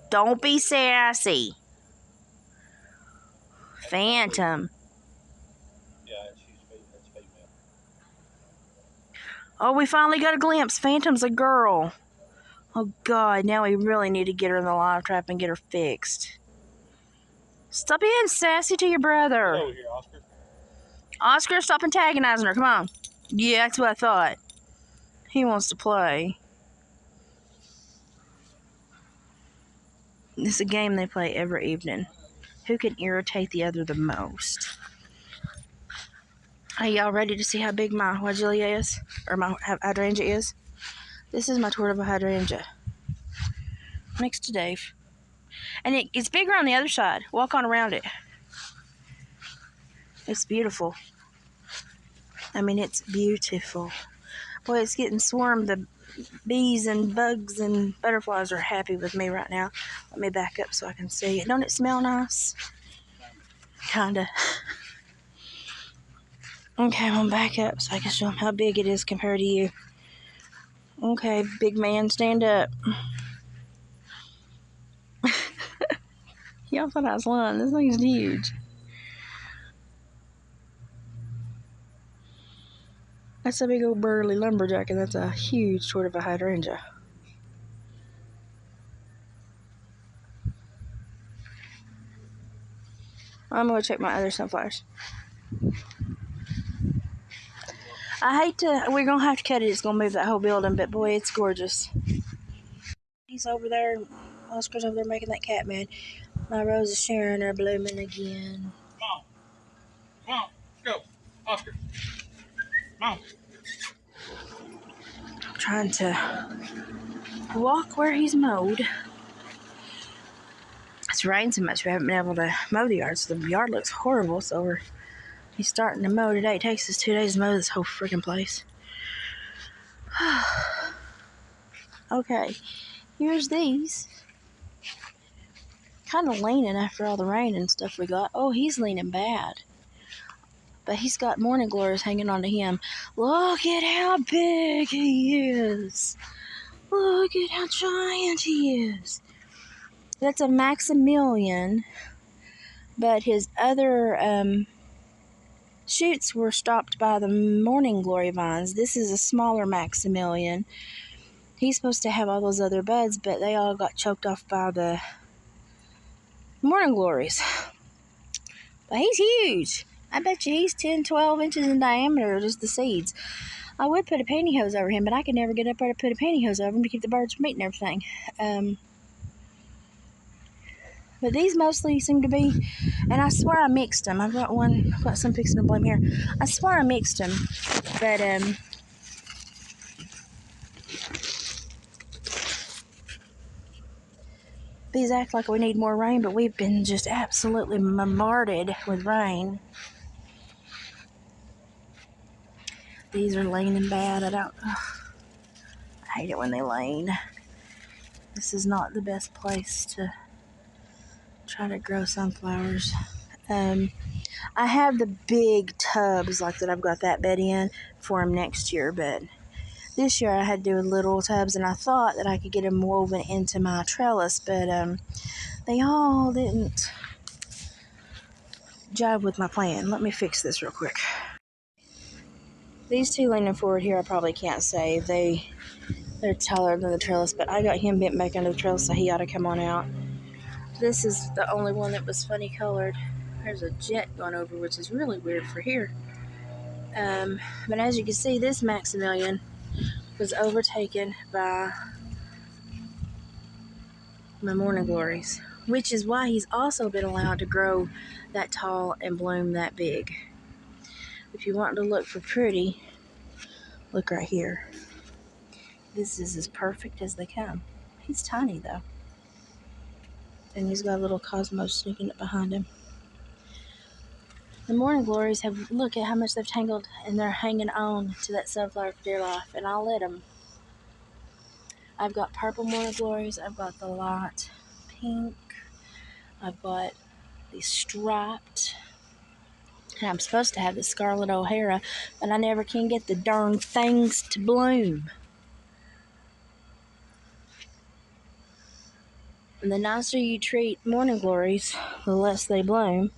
Don't be sassy. Phantom. Yeah, that's female. Oh, we finally got a glimpse. Phantom's a girl. Oh, God. Now we really need to get her in the live trap and get her fixed. Stop being sassy to your brother. Get over here, Oscar. Oscar, stop antagonizing her. Come on. Yeah, that's what I thought. He wants to play. This is a game they play every evening. Who can irritate the other the most? Are y'all ready to see how big my Wagelia is? Or my hydrangea is? This is my tortable hydrangea. Next to Dave. And it's bigger on the other side. Walk on around it. It's beautiful. I mean, it's beautiful. Boy, it's getting swarmed. The bees and bugs and butterflies are happy with me right now. Let me back up so I can see it. Don't it smell nice? Kinda. Okay, I'm gonna back up so I can show them how big it is compared to you. Okay, big man, stand up. Y'all thought I was lying. This thing's huge. That's a big old burly lumberjack, and that's a huge sort of a hydrangea. I'm gonna check my other sunflowers. I hate to, we're gonna have to cut it. It's gonna move that whole building, but boy, it's gorgeous. He's over there, Oscar's over there making that cat mad. My Rose of Sharon are blooming again. Come on, let's go. Oscar. Come on. I'm trying to walk where he's mowed. It's rained so much we haven't been able to mow the yard, so the yard looks horrible. So he's starting to mow today. It takes us 2 days to mow this whole freaking place. Okay, here's these. Kind of leaning after all the rain and stuff we got. Oh, he's leaning bad. But he's got morning glories hanging on to him. Look at how big he is. Look at how giant he is. That's a Maximilian. But his other shoots were stopped by the morning glory vines. This is a smaller Maximilian. He's supposed to have all those other buds, but they all got choked off by the morning glories. But he's huge. I bet you he's 10, 12 inches in diameter, just the seeds. I would put a pantyhose over him, but I could never get up there to put a pantyhose over him to keep the birds from eating everything. But these mostly seem to be, and I swear I mixed them. I've got some fixing to blame here. I swear I mixed them, but these act like we need more rain, but we've been just absolutely bombarded with rain. These are leaning bad. I hate it when they lean. This is not the best place to try to grow sunflowers. I have the big tubs like that. I've got that bed in for them next year, but this year I had to do little tubs, and I thought that I could get them woven into my trellis, but they all didn't jive with my plan. Let me fix this real quick. These two leaning forward here I probably can't save. They're taller than the trellis, but I got him bent back under the trellis, so he ought to come on out. This is the only one that was funny colored. There's a jet going over, which is really weird for here. But as you can see, this Maximilian was overtaken by my morning glories, which is why he's also been allowed to grow that tall and bloom that big. If you want to look for pretty, look right here. This is as perfect as they come. He's tiny though. And he's got a little cosmos sneaking up behind him. The morning glories have, look at how much they've tangled, and they're hanging on to that sunflower for dear life, and I'll let them. I've got purple morning glories, I've got the light pink, I've got these striped, and I'm supposed to have the scarlet O'Hara, but I never can get the darn things to bloom. And the nicer you treat morning glories, the less they bloom.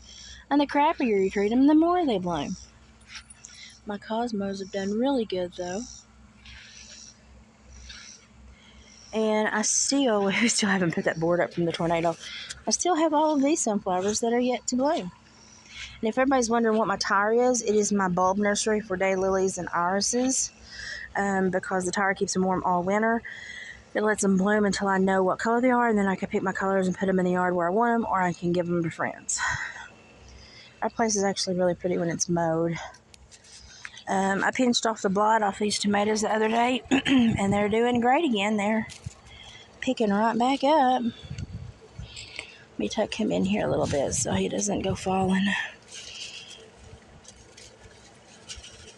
And the crappier you treat them, the more they bloom. My cosmos have done really good, though. And we still haven't put that board up from the tornado. I still have all of these sunflowers that are yet to bloom. And if everybody's wondering what my tire is, it is my bulb nursery for daylilies and irises. Because the tire keeps them warm all winter. It lets them bloom until I know what color they are, and then I can pick my colors and put them in the yard where I want them, or I can give them to friends. Our place is actually really pretty when it's mowed. I pinched off the blight off these tomatoes the other day, and they're doing great again. They're picking right back up. Let me tuck him in here a little bit so he doesn't go falling.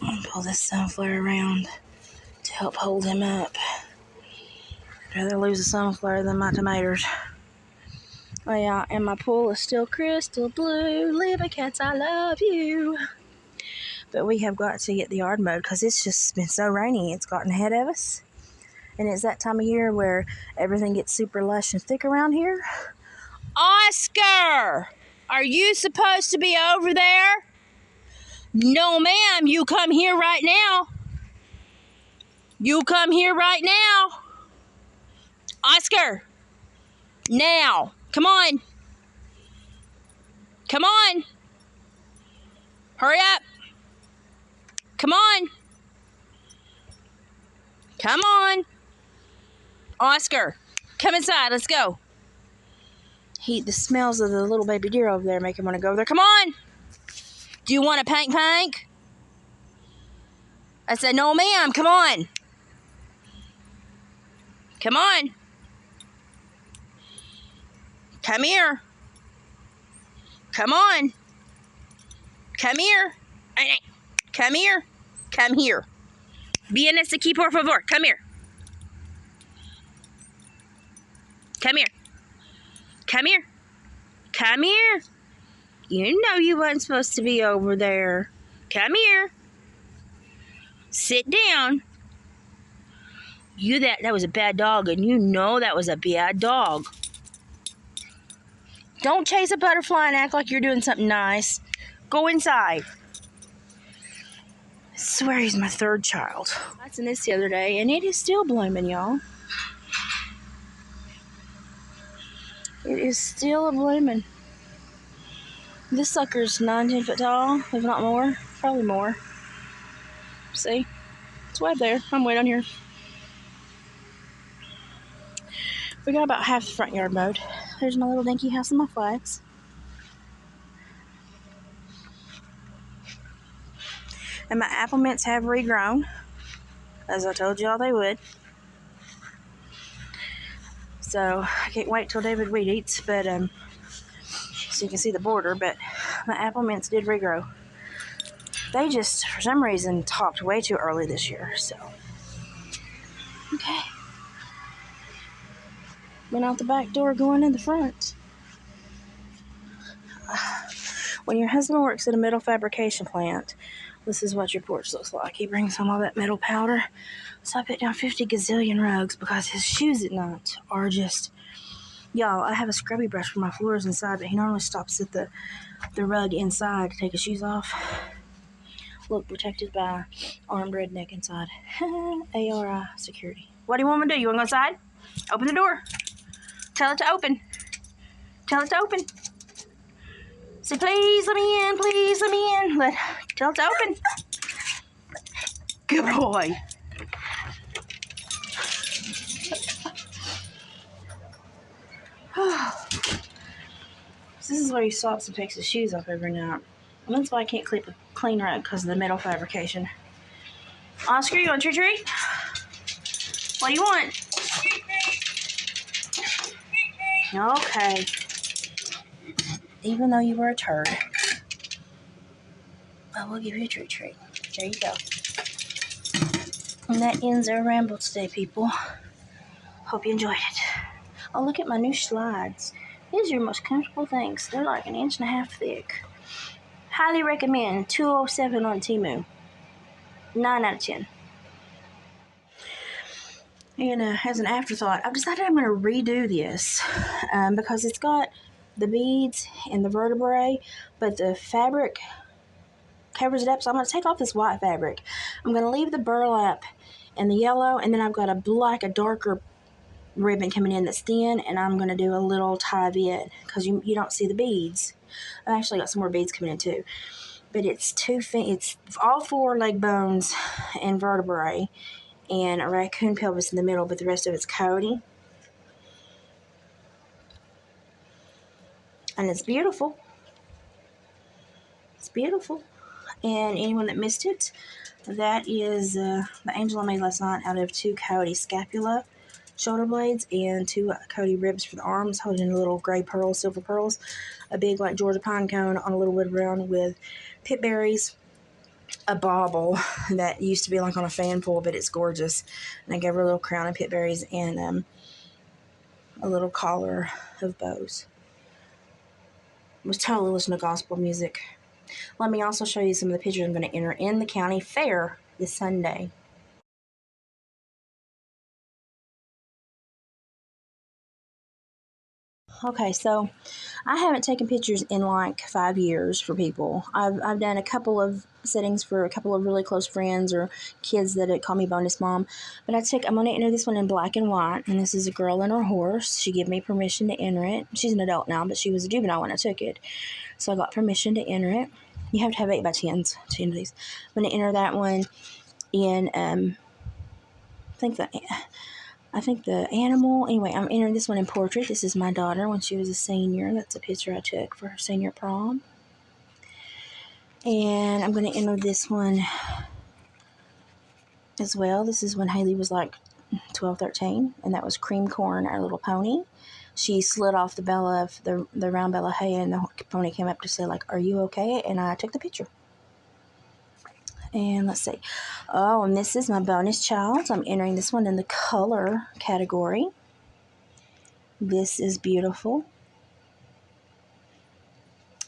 I'll pull this sunflower around to help hold him up. I'd rather lose a sunflower than my tomatoes. Oh yeah, and my pool is still crystal blue. Libby cats, I love you. But we have got to get the yard mowed because it's just been so rainy. It's gotten ahead of us. And it's that time of year where everything gets super lush and thick around here. Oscar! Are you supposed to be over there? No, ma'am. You come here right now. You come here right now. Oscar! Now. Come on. Come on. Hurry up. Come on. Come on. Oscar, come inside. Let's go. The smells of the little baby deer over there make him want to go over there. Come on. Do you want a pank? I said, no, ma'am. Come on. Come on. Come here. Come on. Come here. Come here. Come here. Vienes aquí, por favor. Come here. Come here. Come here. Come here. You know you weren't supposed to be over there. Come here. Sit down. That was a bad dog, and you know that was a bad dog. Don't chase a butterfly and act like you're doing something nice. Go inside. I swear he's my third child. I was in this the other day, and it is still blooming, y'all. It is still blooming. This sucker's 9-10 foot tall, if not more. Probably more. See? It's way up there. I'm way down here. We got about half the front yard mowed. There's my little dinky house and my flags. And my apple mints have regrown, as I told y'all they would. So I can't wait till David weed eats, but so you can see the border. But my apple mints did regrow. They just, for some reason, topped way too early this year. So okay, went out the back door, going in the front. When your husband works at a metal fabrication plant, this is what your porch looks like. He brings home all that metal powder. So I put down 50 gazillion rugs because his shoes at night are just... Y'all, I have a scrubby brush for my floors inside, but he normally stops at the rug inside to take his shoes off. Look, protected by armed redneck inside. ARI security. What do you want me to do? You want to go inside? Open the door. Tell it to open. Tell it to open. Say, please let me in, please let me in. Tell it to open. Good boy. This is where he stops and takes his shoes off every night. And that's why I can't clean rug, because of the metal fabrication. Oscar, you want your treat? What do you want? Okay. Even though you were a turd, I will give you a treat. There you go. And that ends our ramble today, people. Hope you enjoyed it. Oh, look at my new slides. These are your most comfortable things. They're like 1.5 inches thick. Highly recommend. $207 on Temu. 9 out of 10. And as an afterthought, I've decided I'm going to redo this because it's got the beads and the vertebrae, but the fabric covers it up. So I'm going to take off this white fabric. I'm going to leave the burlap and the yellow, and then I've got a darker ribbon coming in that's thin, and I'm going to do a little tie bit because you don't see the beads. I've actually got some more beads coming in too, but it's it's all 4 leg bones and vertebrae and a raccoon pelvis in the middle, but the rest of it's coyote. And it's beautiful. It's beautiful. And anyone that missed it, that is the angel I made last night out of 2 coyote scapula shoulder blades and 2 coyote ribs for the arms, holding little gray pearls, silver pearls, a big like Georgia pine cone on a little wood round with pit berries, a bauble that used to be like on a fan pole, but it's gorgeous. And I gave her a little crown of pit berries and a little collar of bows. I was totally listening to gospel music. Let me also show you some of the pictures I'm going to enter in the county fair this Sunday. Okay, so I haven't taken pictures in like 5 years for people. I've done a couple of settings for a couple of really close friends or kids that call me bonus mom. But I'm going to enter this one in black and white, and this is a girl and her horse. She gave me permission to enter it. She's an adult now, but she was a juvenile when I took it. So I got permission to enter it. You have to have 8x10s to enter these. I'm going to enter that one in, I think the animal. Anyway, I'm entering this one in portrait. This is my daughter when she was a senior. That's a picture I took for her senior prom. And I'm going to enter this one as well. This is when Haley was like 12, 13, and that was Cream Corn, our little pony. She slid off the bella of the round bella hay, and the pony came up to say, like, "Are you okay?" And I took the picture. And let's see. Oh, and this is my bonus child. So I'm entering this one in the color category. This is beautiful.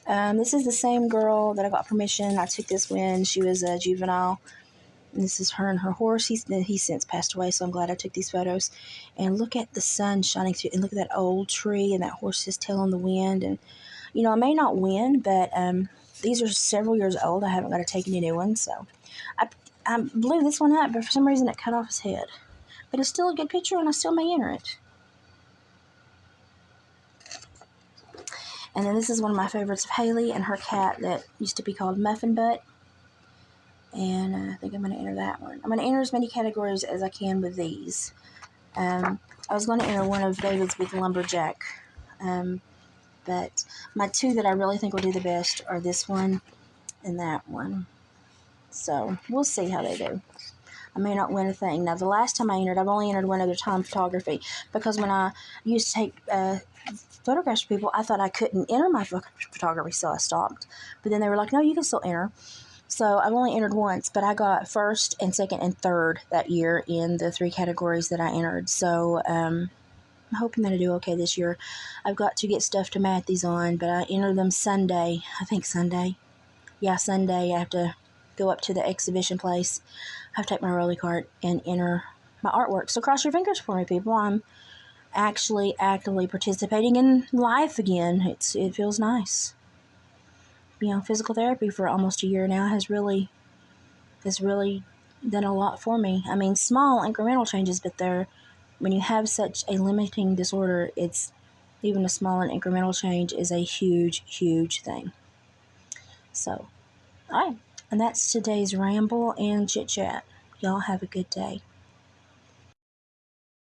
This is the same girl that I got permission. I took this when she was a juvenile. And this is her and her horse. He's since passed away, so I'm glad I took these photos. And look at the sun shining through, and look at that old tree and that horse's tail in the wind. And, I may not win, but these are several years old. I haven't got to take any new ones, so I blew this one up, but for some reason it cut off his head. But it's still a good picture, and I still may enter it. And then this is one of my favorites of Haley and her cat that used to be called Muffin Butt. And I think I'm going to enter that one. I'm going to enter as many categories as I can with these. I was going to enter one of David's big lumberjack. But my 2 that I really think will do the best are this one and that one. So we'll see how they do. I may not win a thing. Now, the last time I entered, I've only entered one other time photography, because when I used to take photographs for people, I thought I couldn't enter my photography, so I stopped. But then they were like, no, you can still enter. So I've only entered once, but I got first and second and third that year in the 3 categories that I entered. So I'm hoping that I do okay this year. I've got to get stuff to mat these on, but I enter them Sunday. I think Sunday. Yeah, Sunday. I have to go up to the exhibition place. I have to take my rolly cart and enter my artwork. So cross your fingers for me, people. I'm actually actively participating in life again. It feels nice. Physical therapy for almost a year now has really done a lot for me. I mean, small incremental changes, but when you have such a limiting disorder, it's even a small and incremental change is a huge, huge thing. So, all right. And that's today's ramble and chit chat. Y'all have a good day.